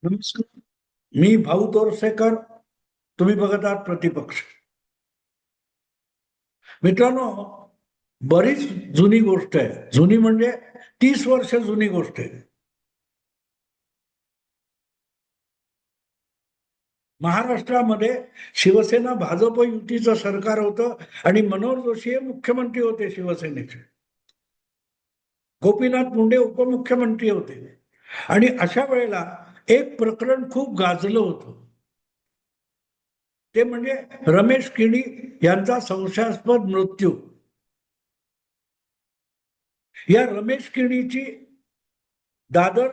नमस्कार. मी भाऊ तोरसेकर. तुम्ही बघत आहात प्रतिपक्ष. मित्रांनो, बरीच जुनी गोष्ट आहे. जुनी म्हणजे 30 वर्ष जुनी गोष्ट आहे. महाराष्ट्रामध्ये शिवसेना भाजप युतीचं सरकार होतं आणि मनोहर जोशी हे मुख्यमंत्री होते शिवसेनेचे. गोपीनाथ मुंडे उपमुख्यमंत्री होते. आणि अशा वेळेला एक प्रकरण खूप गाजलं होतं. ते म्हणजे रमेश किणी यांचा संशयास्पद मृत्यू. या रमेश किणीची दादर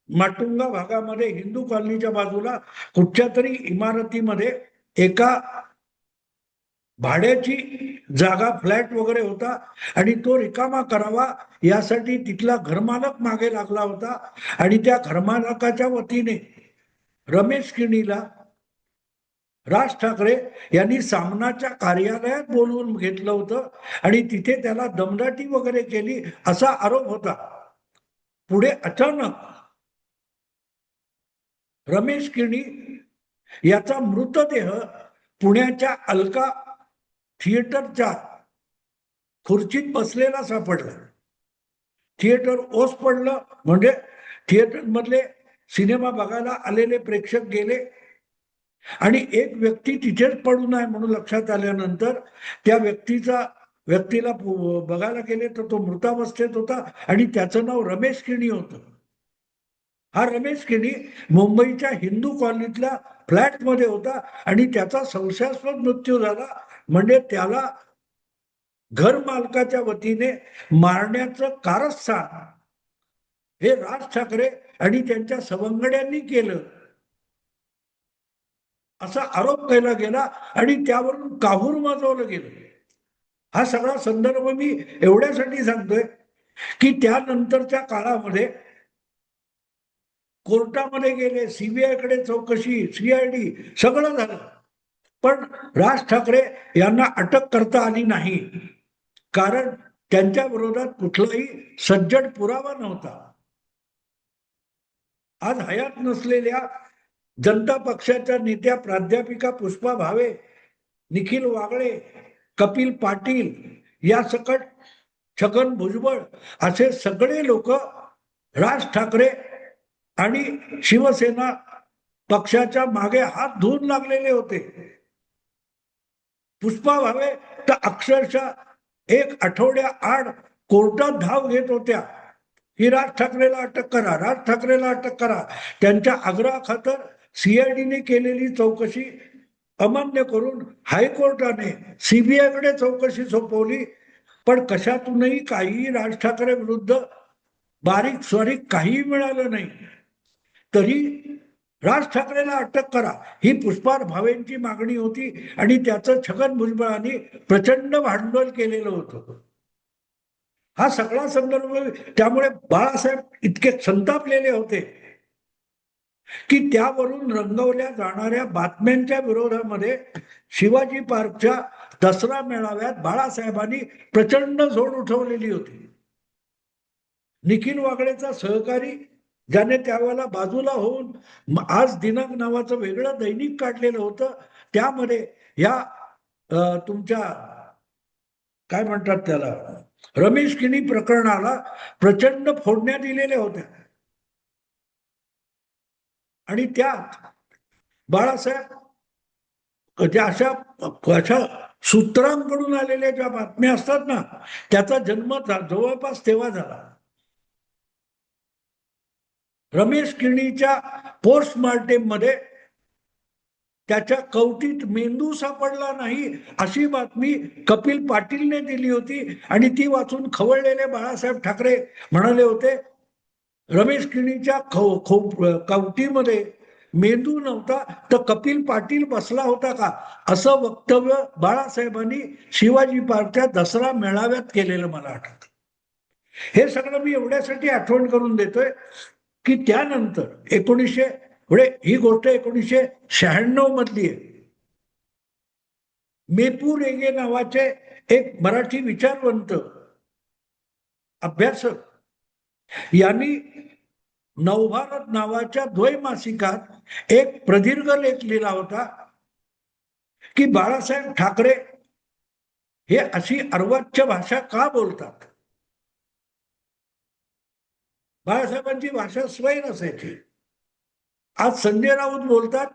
माटुंगा भागामध्ये हिंदू कॉलनीच्या बाजूला कुठच्या तरी इमारतीमध्ये एका भाड्याची जागा, फ्लॅट वगैरे होता आणि तो रिकामा करावा यासाठी तिथला घरमालक मागे लागला होता. आणि त्या घरमालकाच्या वतीने रमेश किणीला राज ठाकरे यांनी सामनाच्या कार्यालयात बोलवून घेतलं होतं आणि तिथे त्याला दमदाटी वगैरे केली असा आरोप होता. पुढे अचानक रमेश किणी याचा मृतदेह पुण्याच्या अलका थिएटरच्या खुर्चीत बसलेला सापडला. थिएटर ओस पडलं म्हणजे थिएटर मधले सिनेमा बघायला आलेले प्रेक्षक गेले आणि एक व्यक्ती तिथेच पडू नये म्हणून लक्षात आल्यानंतर त्या व्यक्तीला बघायला गेले तर तो मृतावस्थेत होता आणि त्याचं नाव रमेश किणी होतं. हा रमेश किणी मुंबईच्या हिंदू कॉलनीतल्या फ्लॅटमध्ये होता आणि त्याचा संशयास्पद मृत्यू झाला. म्हणजे त्याला घर मालकाच्या वतीने मारण्याचं कारस्थान हे राज ठाकरे आणि त्यांच्या सवंगड्यांनी केलं असा आरोप केला गेला आणि त्यावरून काहूर माजवलं गेलं. हा सगळा संदर्भ मी एवढ्यासाठी सांगतोय की त्यानंतरच्या काळामध्ये कोर्टामध्ये गेले, सीबीआय कडे चौकशी, सीआयडी सगळं झालं, पण राज ठाकरे यांना अटक करता आली नाही. कारण त्यांच्या विरोधात कुठलाही सज्जड पुरावा नव्हता. आज हयात नसलेल्या जनता पक्षाच्या नेत्या प्राध्यापिका पुष्पा भावे, निखिल वागळे, कपिल पाटील या सकट छगन भुजबळ असे सगळे लोक राज ठाकरे आणि शिवसेना पक्षाच्या मागे हात धुवून लागलेले होते. पुष्पा भावे तर अक्षरशः एक आठवड्या आड कोर्टात धाव घेत होत्या की राज ठाकरेला अटक करा, राज ठाकरेला अटक करा. त्यांच्या आग्रहाखातर सीआयडीने केलेली चौकशी अमान्य करून हायकोर्टाने सीबीआय कडे चौकशी सोपवली. पण कशातूनही काही राज ठाकरे विरुद्ध बारीक स्वारीक काही मिळालं नाही. तरी राज ठाकरेला अटक करा ही पुष्पा भावेंची मागणी होती आणि त्याचं छगन भुजबळांनी प्रचंड भांडवल केलेलं होतं. हा सगळा संदर्भ त्यामुळे बाळासाहेब इतके संतापलेले होते की त्यावरून रंगवल्या जाणाऱ्या बातम्यांच्या विरोधामध्ये शिवाजी पार्कच्या दसरा मेळाव्यात बाळासाहेबांनी प्रचंड झोड उठवलेली होती. निखिल वागळेचा सहकारी ज्याने त्यावेळेला बाजूला होऊन आज दिनांक नावाचं वेगळं दैनिक काढलेलं होतं, त्यामध्ये या तुमच्या काय म्हणतात त्याला रमेश किणी प्रकरणाला प्रचंड फोडण्या दिलेल्या होत्या. आणि त्यात बाळासाहेब ज्या अशा सूत्रांकडून आलेल्या ज्या बातम्या असतात ना, त्याचा जन्म जवळपास तेव्हा झाला. रमेश किणीच्या पोस्टमार्टेम मध्ये त्याच्या कवटीत मेंदू सापडला नाही अशी बातमी कपिल पाटीलने दिली होती आणि ती वाचून खवळलेले बाळासाहेब ठाकरे म्हणाले होते रमेश किणीच्या कवटीमध्ये मेंदू नव्हता तर कपिल पाटील बसला होता का, असं वक्तव्य बाळासाहेबांनी शिवाजी पार्कच्या दसरा मेळाव्यात केलेलं मला आठवतं. हे सगळं मी एवढ्यासाठी आठवण करून देतोय की त्यानंतर ही गोष्ट 1996 मधली आहे. मेपू रेगे नावाचे एक मराठी विचारवंत अभ्यासक यांनी नवभारत नावाच्या द्वैमासिकात एक प्रदीर्घ लेख लिहिला होता की बाळासाहेब ठाकरे हे अशी अर्वाच्य भाषा का बोलतात. बाळासाहेबांची भाषा स्वैर असायची. आज संजय राऊत बोलतात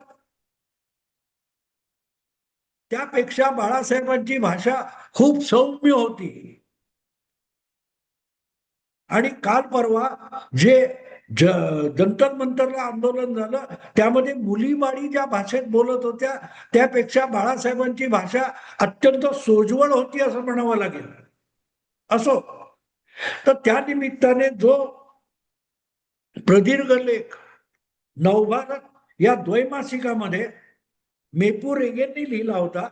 त्यापेक्षा बाळासाहेबांची भाषा खूप सौम्य होती. आणि काल परवा जे जंतर मंतरला आंदोलन झालं त्यामध्ये मुली बाळी ज्या भाषेत बोलत होत्या त्यापेक्षा बाळासाहेबांची भाषा अत्यंत सोज्वळ होती असं म्हणावं लागेल. असो, तर त्या निमित्ताने जो प्रदीर्घ लेख नवभारत या द्वैमासिकामध्ये मेपू रेगेंनी लिहिला होता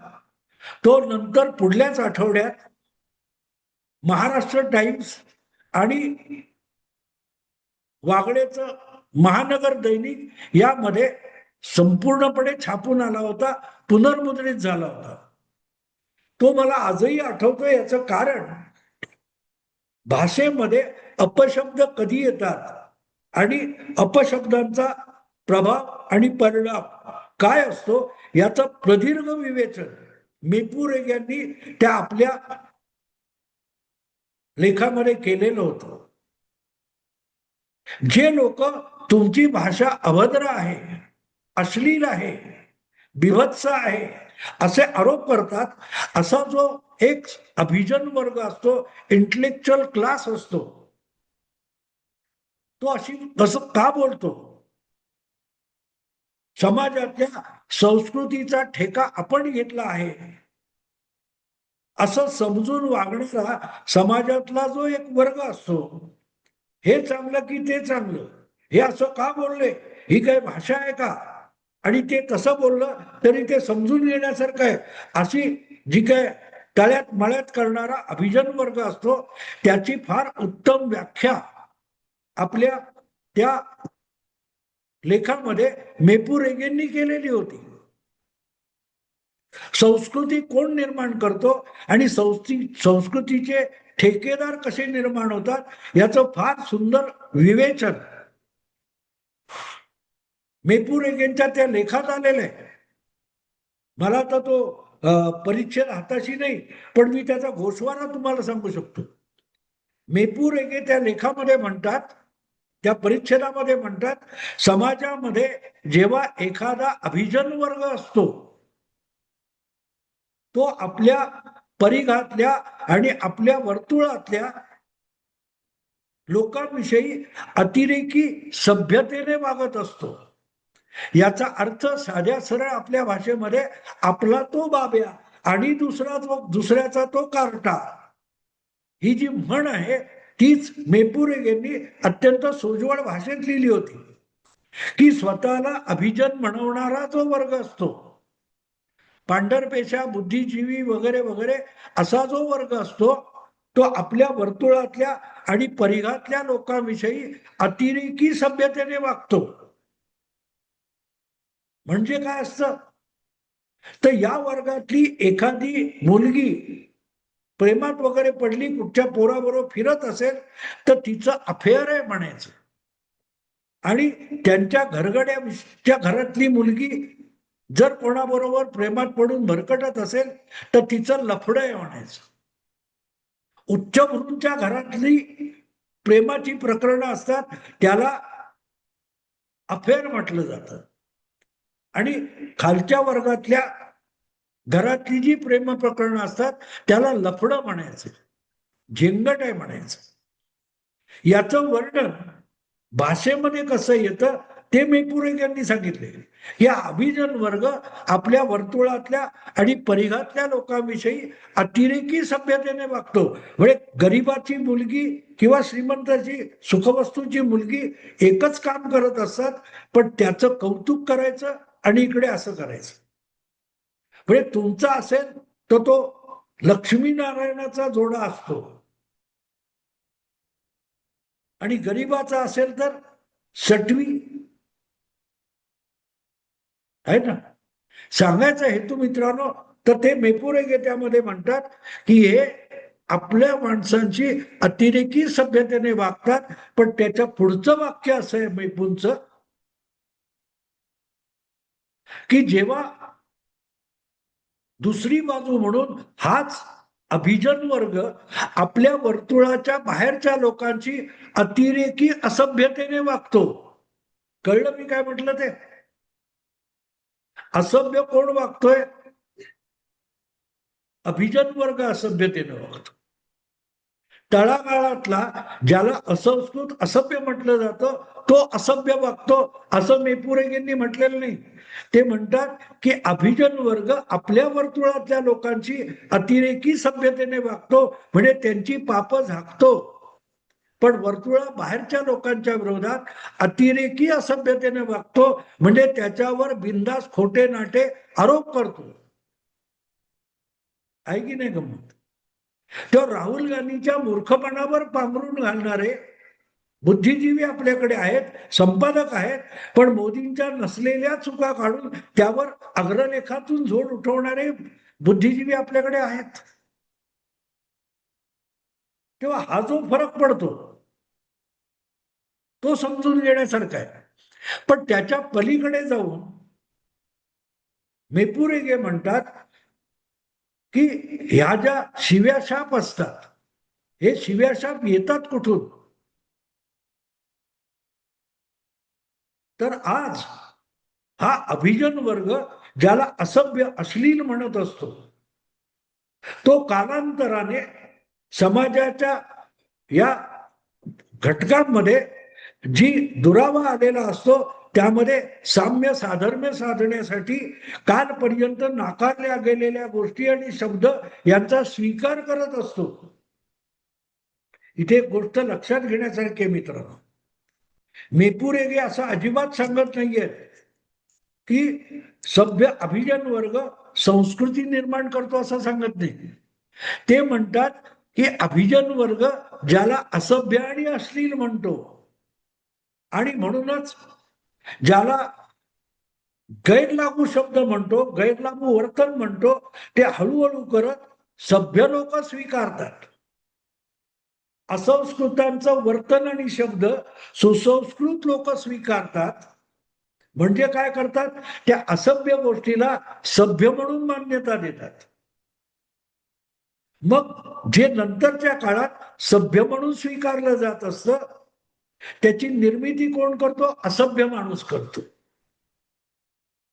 तो नंतर पुढल्याच आठवड्यात महाराष्ट्र टाइम्स आणि वागळेचं महानगर दैनिक यामध्ये संपूर्णपणे छापून आला होता, पुनर्मुद्रित झाला होता. तो मला आजही आठवतो. याचं कारण भाषेमध्ये अपशब्द कधी येतात आणि अपशब्दांचा प्रभाव आणि परिणाम काय असतो याचं प्रदीर्घ विवेचन मेपू रेग यांनी त्या आपल्या लेखामध्ये केलेलं होतं. जे लोक तुमची भाषा अभद्र आहे, अश्लील आहे, बिभत्स आहे असे आरोप करतात, असा जो एक अभिजन वर्ग असतो, इंटेलेक्च्युअल क्लास असतो, तो अशी कसं का बोलतो. समाजातल्या संस्कृतीचा ठेका आपण घेतला आहे असं समजून वागणारा समाजातला जो एक वर्ग असतो, हे चांगलं की ते चांगलं, हे असं का बोलले, ही काय भाषा आहे का, आणि ते तसं बोललं तरी ते समजून घेण्यासारखं आहे अशी जी काय तळ्यात मळ्यात करणारा अभिजन वर्ग असतो त्याची फार उत्तम व्याख्या आपल्या त्या लेखामध्ये मेपू रेगेंनी केलेली होती. संस्कृती कोण निर्माण करतो आणि संस्कृतीचे ठेकेदार कसे निर्माण होतात याचं फार सुंदर विवेचन मेपू रेगेंच्या त्या लेखात आलेलं आहे. मला तर तो परिच्छेद हाताशी नाही, पण मी त्याचा गोषवारा तुम्हाला सांगू शकतो. मेपू रेगे त्या लेखामध्ये म्हणतात, त्या परिच्छेदामध्ये म्हणतात, समाजामध्ये जेव्हा एखादा अभिजन वर्ग असतो तो आपल्या परिघातल्या आणि आपल्या वर्तुळातल्या लोकांविषयी अतिरेकी सभ्यतेने वागत असतो. याचा अर्थ साध्या सरळ आपल्या भाषेमध्ये आपला तो बाब्या आणि दुसऱ्याचा तो कार्टा, ही जी म्हण आहे तीच मेपू रेग यांनी अत्यंत सोज्वळ भाषेत लिहिली होती की स्वतःला अभिजन म्हणवणारा जो वर्ग असतो, पांढरपेशा, बुद्धिजीवी वगैरे वगैरे असा जो वर्ग असतो तो आपल्या वर्तुळातल्या आणि परिघातल्या लोकांविषयी अतिरेकी सभ्यतेने वागतो. म्हणजे काय असतं, तर या वर्गातली एखादी मुलगी प्रेमात वगैरे पडली, कुठच्या पोराबरोबर फिरत असेल तर तिचं अफेअर आहे म्हणायचं, आणि त्यांच्या घरगड्याच्या घरातली मुलगी जर कोणाबरोबर प्रेमात पडून भरकटत असेल तर तिचं लफडं आहे म्हणायचं. उच्चभ्रूंच्या घरातली प्रेमाची प्रकरणं असतात त्याला अफेअर म्हटलं जातं, आणि खालच्या वर्गातल्या घरातली जी प्रेम प्रकरणं असतात त्याला लफडं म्हणायचं, झेंगट आहे म्हणायचं. याचं वर्णन भाषेमध्ये कसं येतं ते मेपू रेग यांनी सांगितले. या अभिजन वर्ग आपल्या वर्तुळातल्या आणि परिघातल्या लोकांविषयी अतिरेकी सभ्यतेने वागतो. म्हणजे गरिबाची मुलगी किंवा श्रीमंताची सुखवस्तूची मुलगी एकच काम करत असतात, पण त्याचं कौतुक करायचं आणि इकडे असं करायचं. म्हणजे तुमचा असेल तर तो लक्ष्मीनारायणाचा जोडा असतो, आणि गरिबाचा असेल तर सटवी आहे ना. सांगायचा हेतू मित्रांनो, तर ते मेपू रेगे त्यामध्ये म्हणतात की हे आपल्या माणसांची अतिरेकी सभ्यतेने वागतात. पण त्याच्या पुढचं वाक्य असं आहे मैपूनचं, की जेव्हा दुसरी बाजू म्हणून हाच अभिजन वर्ग आपल्या वर्तुळाच्या बाहेरच्या लोकांची अतिरेकी असभ्यतेने वागतो. कळलं मी काय म्हटलं ते? असभ्य कोण वागतोय? अभिजन वर्ग असभ्यतेने वागतो. तळागाळातला ज्याला असंस्कृत असभ्य म्हटलं जातं तो असभ्य वागतो असं मेपुरेगेंनी म्हटलेलं नाही. ते म्हणतात की अभिजन वर्ग आपल्या वर्तुळातल्या लोकांची अतिरेकी सभ्यतेने वागतो, म्हणजे त्यांची पाप झाकतो. पण वर्तुळा बाहेरच्या लोकांच्या विरोधात अतिरेकी असभ्यतेने वागतो, म्हणजे त्याच्यावर बिनधास्त खोटे नाटे आरोप करतो. आहे की नाही गंमत? तेव्हा राहुल गांधीच्या मूर्खपणावर पांघरून घालणारे बुद्धिजीवी आपल्याकडे आहेत, संपादक आहेत, पण मोदींच्या नसलेल्या चुका काढून त्यावर अग्रलेखातून झोड उठवणारे बुद्धिजीवी आपल्याकडे आहेत. तेव्हा हा जो फरक पडतो तो समजून घेण्यासारखा आहे. पण त्याच्या पलीकडे जाऊन मेपुरेगे म्हणतात की ह्या ज्या शिव्याशाप असतात, हे शिव्याशाप येतात कुठून? तर आज हा अभिजन वर्ग ज्याला असभ्य अश्लील म्हणत असतो, तो कालांतराने समाजाच्या या घटकांमध्ये जी दुरावा आलेला असतो त्यामध्ये साम्य साधर्म्य साधण्यासाठी कालपर्यंत नाकारल्या गेलेल्या गोष्टी आणि शब्द यांचा स्वीकार करत असतो. इथे एक गोष्ट लक्षात घेण्यासारखी मित्रांनो, मेपुरेगे असं अजिबात सांगत नाहीये की सभ्य अभिजन वर्ग संस्कृती निर्माण करतो असं सांगत नाही. ते म्हणतात की अभिजन वर्ग ज्याला असभ्य आणि अश्लील म्हणतो आणि म्हणूनच ज्याला गैरलागू शब्द म्हणतो, गैरलागू वर्तन म्हणतो, ते हळूहळू करत सभ्य लोक स्वीकारतात. असंस्कृतांचं वर्तन आणि शब्द सुसंस्कृत लोक स्वीकारतात. म्हणजे काय करतात? त्या असभ्य गोष्टीला सभ्य म्हणून मान्यता देतात. मग जे नंतरच्या काळात सभ्य म्हणून स्वीकारलं जात असतं त्याची निर्मिती कोण करतो? असभ्य माणूस करतो.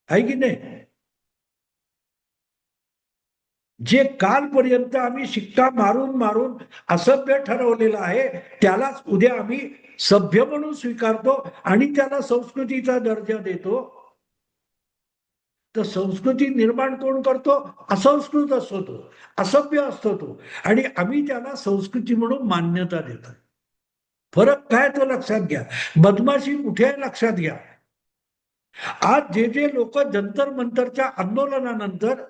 आहे की नाही? जे कालपर्यंत आम्ही शिक्का मारून मारून असभ्य ठरवलेलं आहे त्यालाच उद्या आम्ही सभ्य म्हणून स्वीकारतो आणि त्याला संस्कृतीचा दर्जा देतो. तर संस्कृती निर्माण कोण करतो? असंस्कृत असतो तो, असभ्य असतो तो, आणि आम्ही त्याला संस्कृती म्हणून मान्यता देतो. फरक काय तो लक्षात घ्या. बदमाशी कुठे आहे लक्षात घ्या. आज जे जे लोक जंतर मंतरच्या आंदोलनानंतर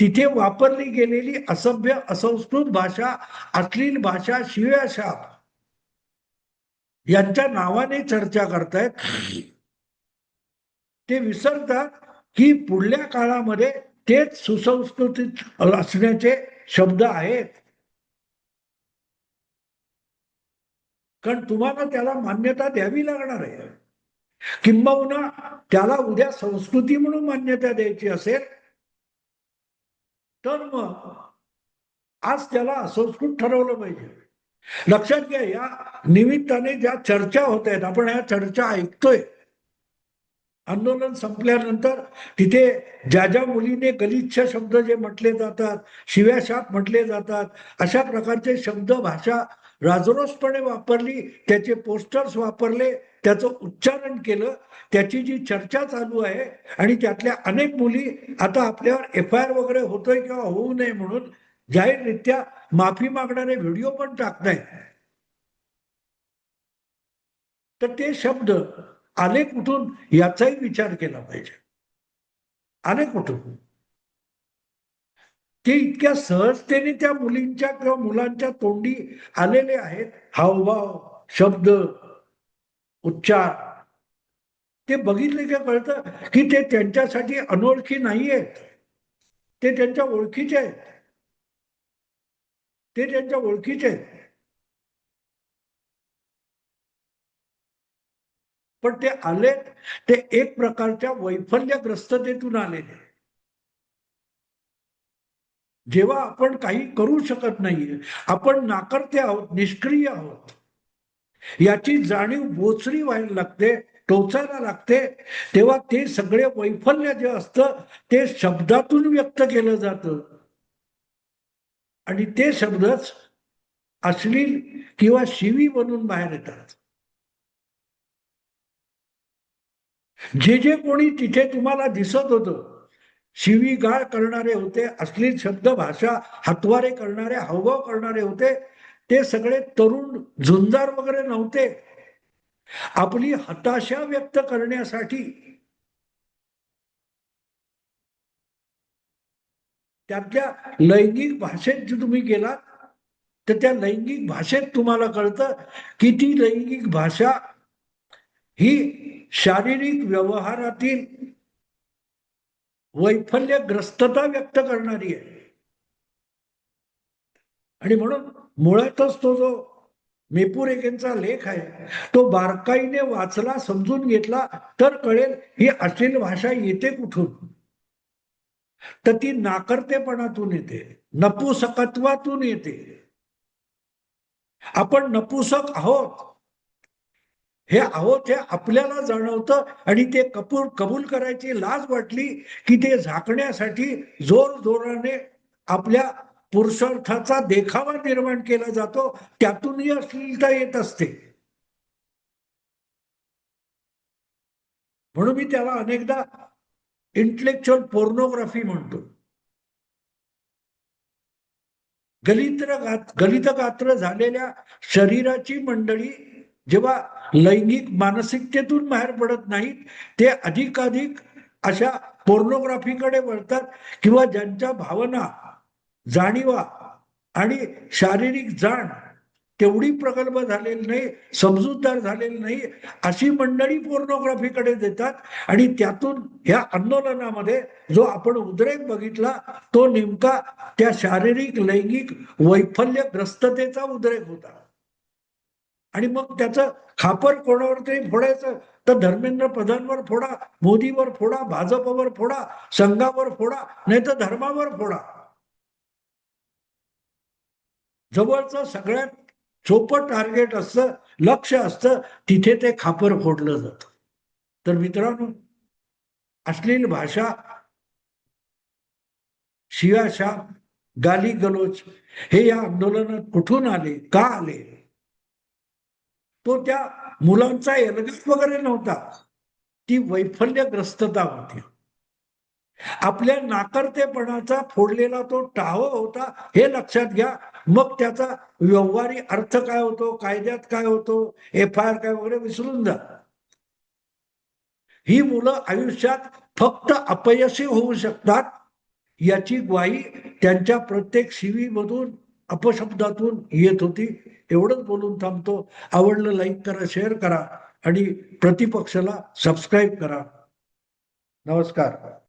तिथे वापरली गेलेली असभ्य असंस्कृत भाषा, अश्लील भाषा, शिव्याशाप यांच्या नावाने चर्चा करतायत, ते विसरतात की पुढल्या काळामध्ये तेच सुसंस्कृत असण्याचे शब्द आहेत. कारण तुम्हाला त्याला मान्यता द्यावी लागणार आहे. किंबहुना त्याला उद्या संस्कृती म्हणून मान्यता द्यायची असेल तर मग आज त्याला असंस्कृत ठरवलं पाहिजे. लक्षात घ्या, या निमित्ताने ज्या चर्चा होत आहेत, आपण ह्या चर्चा ऐकतोय. आंदोलन संपल्यानंतर तिथे ज्या ज्या मुलीने गलिच्छ शब्द जे म्हटले जातात, शिव्याशाप म्हटले जातात, अशा प्रकारचे शब्द भाषा राजरोसपणे वापरली, त्याचे पोस्टर्स वापरले, त्याचं उच्चारण केलं, त्याची जी चर्चा चालू आहे आणि त्यातल्या अनेक मुली आता आपल्यावर FIR वगैरे होतोय किंवा होऊ नये म्हणून जाहीररित्या माफी मागणारे व्हिडिओ पण टाकतायत. तर ते शब्द आले कुठून याचाही विचार केला पाहिजे. आले कुठून? ते इतक्या सहजतेने त्या मुलींच्या किंवा मुलांच्या तोंडी आलेले आहेत. हावभाव, शब्द, उच्चार, ते बघितले का कळतं की ते त्यांच्यासाठी अनोळखी नाहीयेत, ते त्यांच्या ओळखीचे आहेत. ते त्यांच्या ओळखीचे आहेत. पण ते आले, ते एक प्रकारच्या वैफल्यग्रस्ततेतून आलेले. जेव्हा आपण काही करू शकत नाहीये, आपण नाकर्ते आहोत, निष्क्रिय आहोत, याची जाणीव बोचरी व्हायला लागते, टोचायला लागते, तेव्हा ते सगळे वैफल्य जे असतं ते शब्दातून व्यक्त केलं जातं. आणि ते शब्दच अश्लील किंवा शिवी बनून बाहेर येतात. जे जे कोणी तिथे तुम्हाला दिसत होतं, शिवीगाळ करणारे होते, अश्लील शब्द भाषा हातवारे करणारे, हावभाव करणारे होते, ते सगळे तरुण झुंजार वगैरे नव्हते. आपली हताशा व्यक्त करण्यासाठी त्यातल्या लैंगिक भाषेत जे तुम्ही गेलात, तर त्या लैंगिक भाषेत तुम्हाला कळतं की ती लैंगिक भाषा ही शारीरिक व्यवहारातील वैफल्यग्रस्तता व्यक्त करणारी आहे. आणि म्हणून मुळातच तो जो मेपुरेकेंचा लेख आहे, तो बारकाईने वाचला, समजून घेतला तर कळेल ही अश्लील भाषा येते कुठून. तर ती नाकर्तेपणातून येते, नपुसकत्वातून येते. आपण नपुसक आहोत हे आहोत हे आपल्याला जाणवतं, आणि ते कबूल करायची लाज वाटली की ते झाकण्यासाठी जोर जोराने आपल्या पुरुषार्थाचा देखावा निर्माण केला जातो, त्यातूनही अश्लीलता येत असते. म्हणून मी त्याला अनेकदा इंटलेक्च्युअल पोर्नोग्राफी म्हणतो. गलित गात्र झालेल्या शरीराची मंडळी जेव्हा लैंगिक मानसिकतेतून बाहेर पडत नाहीत, ते अधिकाधिक अशा पोर्नोग्राफीकडे वळतात, किंवा ज्यांच्या भावना, जाणीवा आणि शारीरिक जाण तेवढी प्रगल्भ झालेली नाही, समजूतदार झालेली नाही, अशी मंडळी पोर्नोग्राफीकडे देतात. आणि त्यातून ह्या आंदोलनामध्ये जो आपण उद्रेक बघितला, तो नेमका त्या शारीरिक लैंगिक वैफल्यग्रस्ततेचा उद्रेक होता. आणि मग त्याचं खापर कोणावर तरी फोडायचं, तर धर्मेंद्र प्रधानवर फोडा, मोदीवर फोडा, भाजपवर फोडा, संघावर फोडा, नाही तर धर्मावर फोडा. जवळचं सगळ्यात सोपं टार्गेट असतं, लक्ष असतं, तिथे ते खापर फोडलं जातं. तर मित्रांनो, अश्लील भाषा, शिव्याशाप, गाली गलोच हे या आंदोलनात कुठून आले, का आले? तो त्या मुलांचा एल्गार वगैरे नव्हता, ती वैफल्यग्रस्तता होती. आपल्या नाकर्तेपणाचा फोडलेला तो टाहो होता, हे लक्षात घ्या. मग त्याचा व्यवहारी अर्थ काय होतो, कायद्यात काय होतो, FIR काय वगैरे विसरून जा. ही मुलं आयुष्यात फक्त अपयशी होऊ शकतात याची ग्वाही त्यांच्या प्रत्येक शिवीमधून, अपशब्दातून येत होती. एवढंच बोलून थांबतो. आवडलं लाईक करा, शेअर करा, आणि प्रतिपक्षाला सबस्क्राईब करा. नमस्कार.